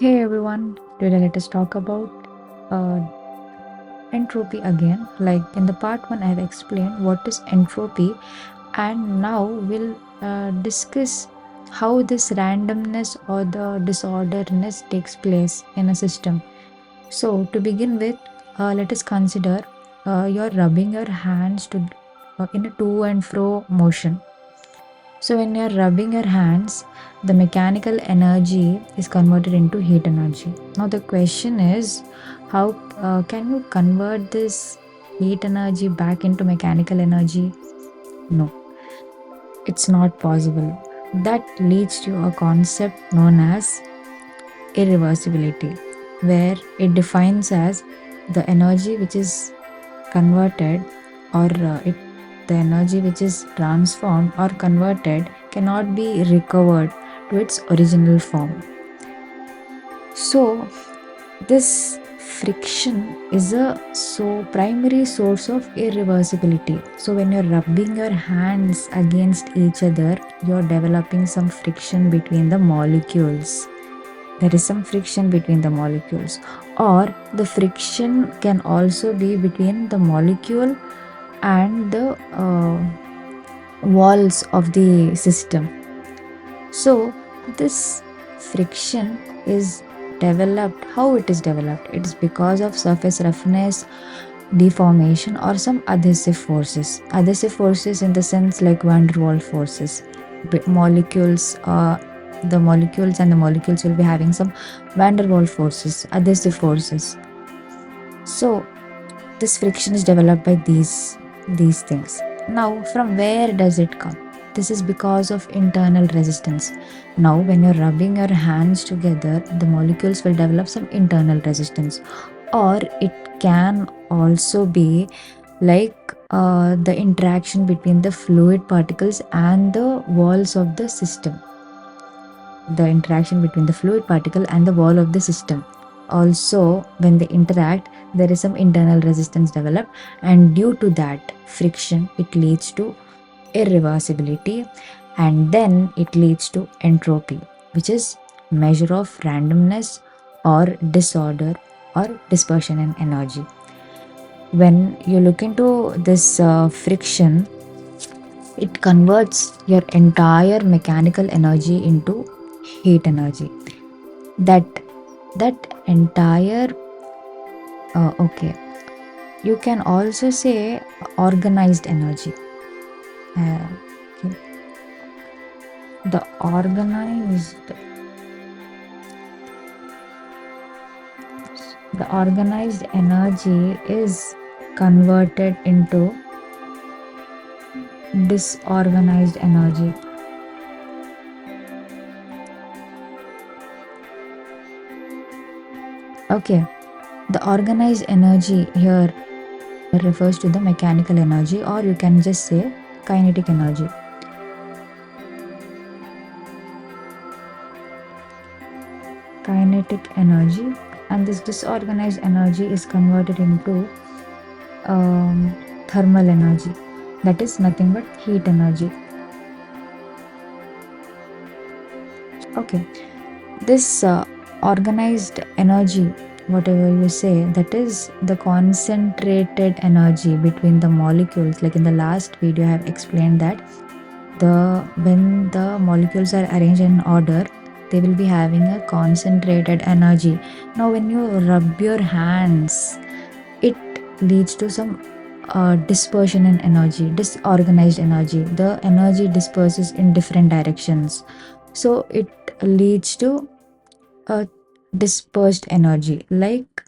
Hey everyone, today let us talk about uh, entropy again. Like in the part 1, I have explained what is entropy, and now we'll discuss how this randomness or the disorderness takes place in a system. So, to begin with, let us consider you're rubbing your hands in a to and fro motion. So, when you're rubbing your hands, the mechanical energy is converted into heat energy. Now, the question is how can you convert this heat energy back into mechanical energy? No, it's not possible. That leads to a concept known as irreversibility, where it defines as the energy which is converted or the energy which is transformed or converted cannot be recovered to its original form. So this friction is a primary source of irreversibility. So when you're rubbing your hands against each other, you're developing some friction between the molecules. There is some friction between the molecules, or the friction can also be between the molecule and the walls of the system. So this friction is developed. How it is developed? It is because of surface roughness, deformation, or some adhesive forces. Adhesive forces in the sense like van der Waals forces. Molecules, the molecules and the molecules will be having some van der Waals forces, adhesive forces. So this friction is developed by these things. Now, from where does it come? This is because of internal resistance. Now, when you're rubbing your hands together, the molecules will develop some internal resistance, or it can also be like the interaction between the fluid particles and the walls of the system. The interaction between the fluid particle and the wall of the system. Also, when they interact, there is some internal resistance developed, and due to that friction, it leads to irreversibility, and then it leads to entropy, which is measure of randomness or disorder or dispersion in energy. When you look into this friction, it converts your entire mechanical energy into heat energy. That entire okay, you can also say organized energy. Okay. The organized energy is converted into disorganized energy. Okay, the organized energy here refers to the mechanical energy, or you can just say kinetic energy. Kinetic energy, and this disorganized energy is converted into thermal energy, that is nothing but heat energy. Okay, this organized energy, whatever you say, that is the concentrated energy between the molecules. Like in the last video I have explained that when the molecules are arranged in order, they will be having a concentrated energy. Now when you rub your hands, it leads to some dispersion in energy, disorganized energy. The energy disperses in different directions, so it leads to a dispersed energy, like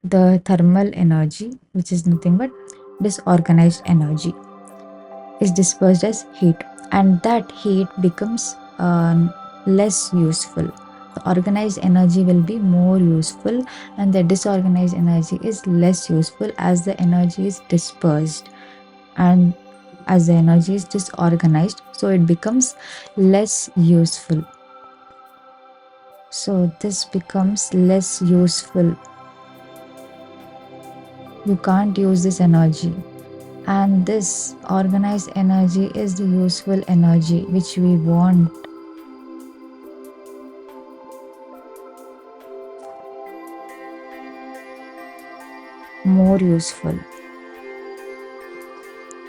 the thermal energy, which is nothing but disorganized energy, is dispersed as heat, and that heat becomes less useful. The organized energy will be more useful, and the disorganized energy is less useful as the energy is dispersed, and as the energy is disorganized, so it becomes less useful. So this becomes less useful. You can't use this energy, and this organized energy is the useful energy which we want. more useful.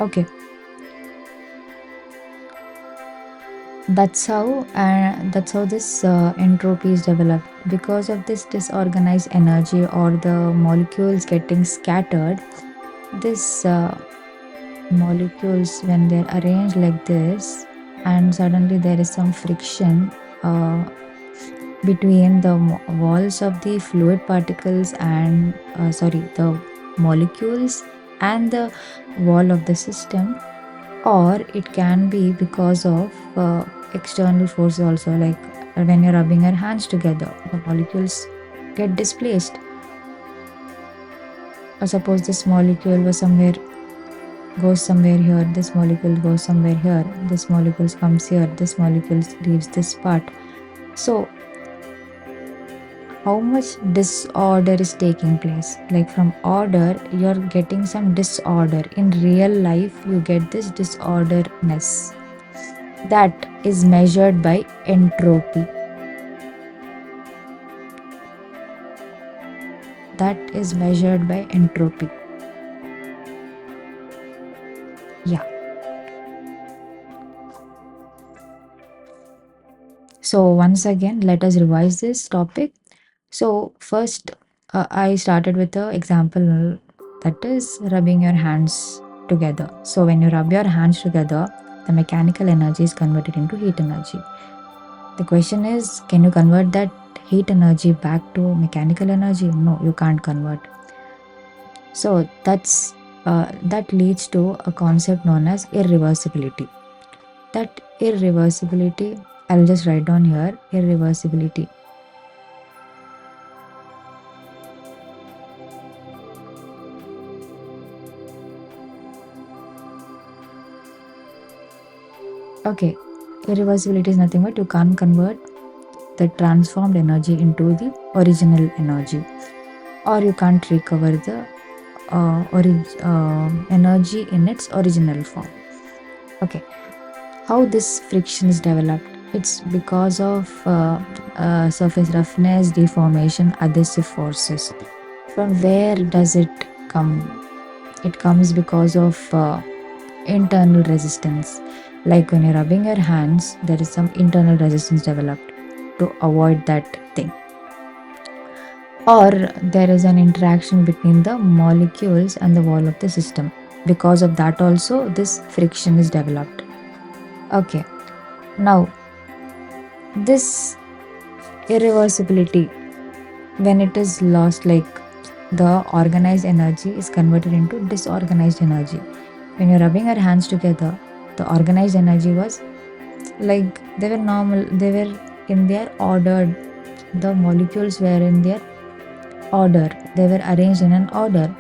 Okay, that's how this entropy is developed. Because of this disorganized energy or the molecules getting scattered, this molecules, when they're arranged like this and suddenly there is some friction between the walls of the fluid particles and the molecules and the wall of the system, or it can be because of external force also, like when you're rubbing your hands together, the molecules get displaced. Or suppose this molecule goes somewhere here, this molecule goes somewhere here, this molecule comes here, this molecule leaves this part. So how much disorder is taking place? Like from order, you're getting some disorder. In real life, you get this disorderness. That is measured by entropy. That is measured by entropy. Yeah. So once again, let us revise this topic. So first, I started with the example that is rubbing your hands together. So when you rub your hands together, the mechanical energy is converted into heat energy. The question is, can you convert that heat energy back to mechanical energy? No, you can't convert. So that leads to a concept known as irreversibility. That irreversibility, I'll just write down here, irreversibility. Okay, irreversibility is nothing but you can't convert the transformed energy into the original energy, or you can't recover the energy in its original form. Okay, how this friction is developed? It's because of surface roughness, deformation, adhesive forces. From where does it come? It comes because of internal resistance. Like when you're rubbing your hands, there is some internal resistance developed to avoid that thing. Or there is an interaction between the molecules and the wall of the system. Because of that also, this friction is developed. Okay, now this irreversibility, when it is lost, like the organized energy is converted into disorganized energy. When you're rubbing your hands together, the organized energy was like they were normal, they were in their ordered, the molecules were in their order, they were arranged in an order.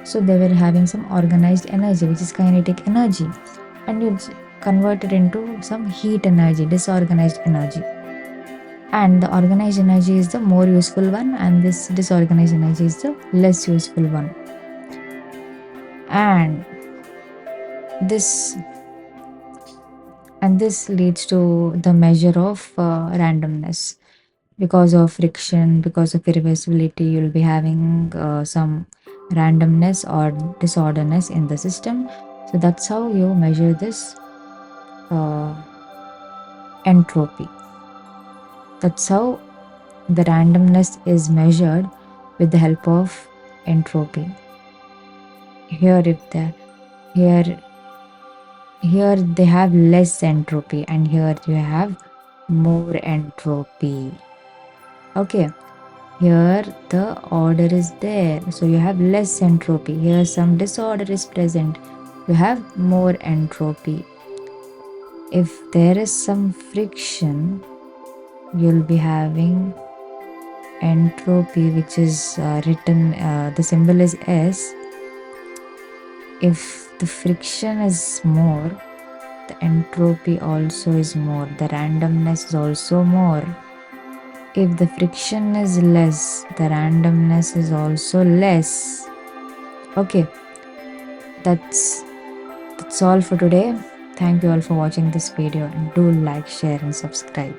So they were having some organized energy, which is kinetic energy, and you convert it into some heat energy, disorganized energy. And the organized energy is the more useful one, and this disorganized energy is the less useful one. And this leads to the measure of randomness. Because of friction, because of irreversibility, you'll be having some randomness or disorderness in the system. So that's how you measure this entropy. That's how the randomness is measured with the help of entropy. Here they have less entropy, and here you have more entropy. Okay, here the order is there, so you have less entropy. Here some disorder is present, you have more entropy. If there is some friction, you'll be having entropy, which is written, the symbol is S. If the friction is more, the entropy also is more, the randomness is also more. If the friction is less, the randomness is also less. Okay, that's all for today. Thank you all for watching this video, and do like, share and subscribe.